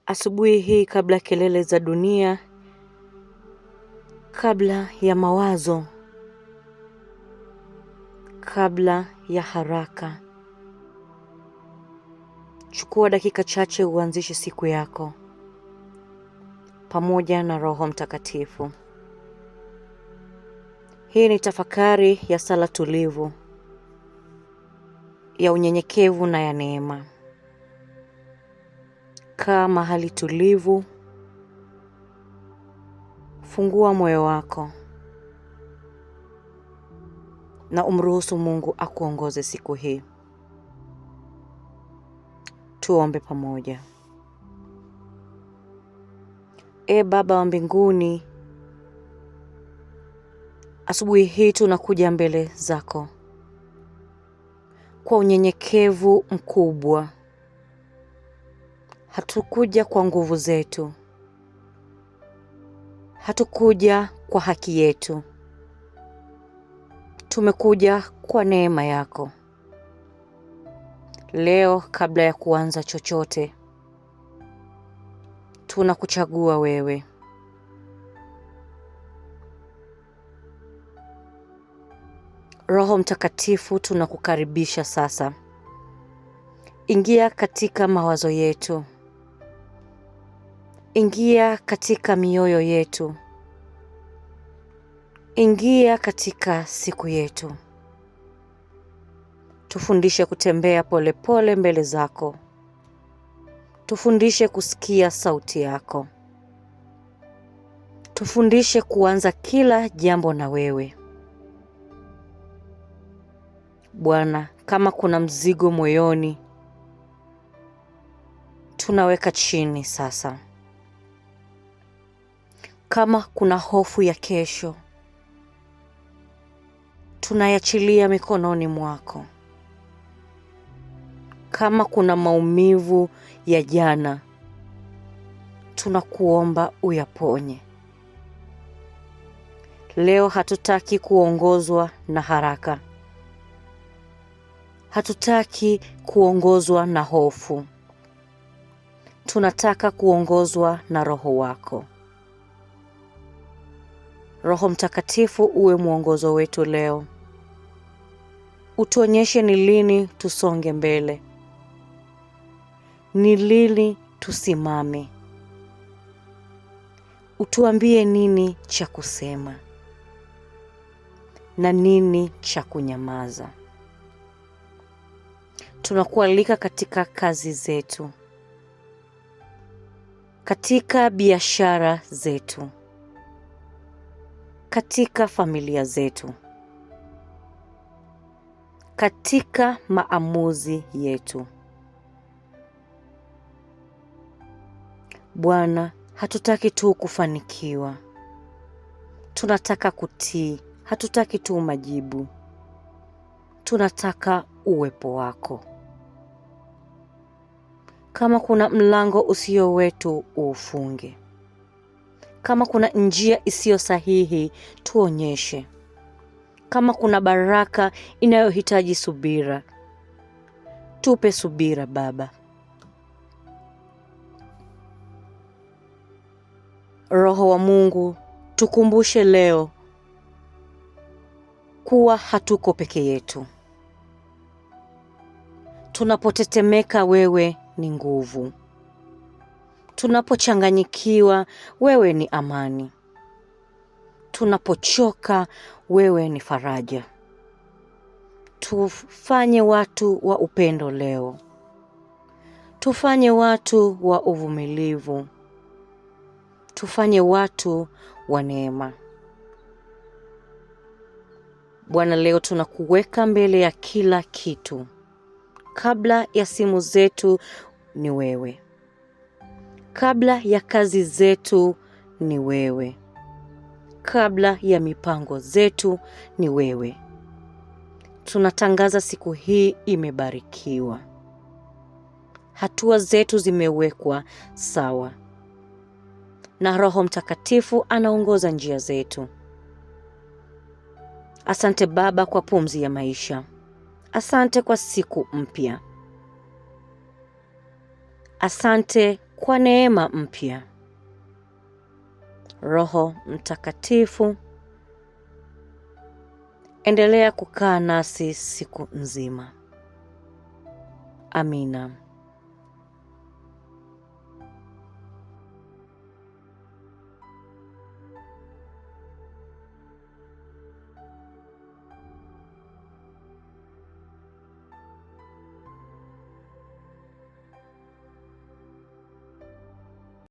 Asubuhi hii, kabla kelele za dunia, kabla ya mawazo, kabla ya haraka, chukua dakika chache uanzishe siku yako pamoja na Roho Mtakatifu. Hii ni tafakari ya sala tulivu, ya unyenyekevu na ya neema. Kaa mahali tulivu, fungua moyo wako na umruhusu Mungu akuongoze siku hii. Tuombe pamoja. Baba wa mbinguni, asubuhi hii tunakuja mbele zako kwa unyenyekevu mkubwa. Hatukuja kwa nguvu zetu, hatukuja kwa haki yetu. Tumekuja kwa neema yako. Leo, kabla ya kuanza chochote, tunakuchagua wewe. Roho Mtakatifu, tunakukaribisha sasa. Ingia katika mawazo yetu, ingia katika mioyo yetu, ingia katika siku yetu. Tufundishe kutembea polepole mbele zako. Tufundishe kusikia sauti yako. Tufundishe kuanza kila jambo na wewe. Bwana, kama kuna mzigo moyoni, tunaweka chini sasa. Kama kuna hofu ya kesho, tunayachilia mikononi mwako. Kama kuna maumivu ya jana, tunakuomba uyaponye. Leo hatutaki kuongozwa na haraka. Hatutaki kuongozwa na hofu. Tunataka kuongozwa na Roho wako. Roho Mtakatifu, uwe mwongozo wetu leo. Utuonyeshe ni lini tusonge mbele, ni lini tusimame. Utuambie nini cha kusema na nini cha kunyamaza. Tunakualika katika kazi zetu, katika biashara zetu, katika familia zetu, katika maamuzi yetu. Bwana, hatutaki tu kufanikiwa. Tunataka kutii, hatutaki tu majibu. Tunataka uwepo wako. Kama kuna mlango usio wetu, ufunge. Kama kuna njia isiyo sahihi, tuonyeshe. Kama kuna baraka inayohitaji subira, tupe subira Baba. Roho wa Mungu, tukumbushe leo kuwa hatuko peke yetu. Tunapotetemeka, wewe ni nguvu. Tunapochanganyikiwa, wewe ni amani. Tunapochoka, wewe ni faraja. Tufanye watu wa upendo leo. Tufanye watu wa uvumilivu. Tufanye watu wa neema. Bwana, leo tunakuweka mbele ya kila kitu. Kabla ya simu zetu ni wewe. Kabla ya kazi zetu ni wewe. Kabla ya mipango zetu ni wewe. Tunatangaza siku hii imebarikiwa. Hatua zetu zimewekwa sawa, na Roho Mtakatifu anaongoza njia zetu. Asante Baba kwa pumzi ya maisha. Asante kwa siku mpya. Asante kwa neema mpya. Roho Mtakatifu, endelea kukaa nasi siku nzima. Amina.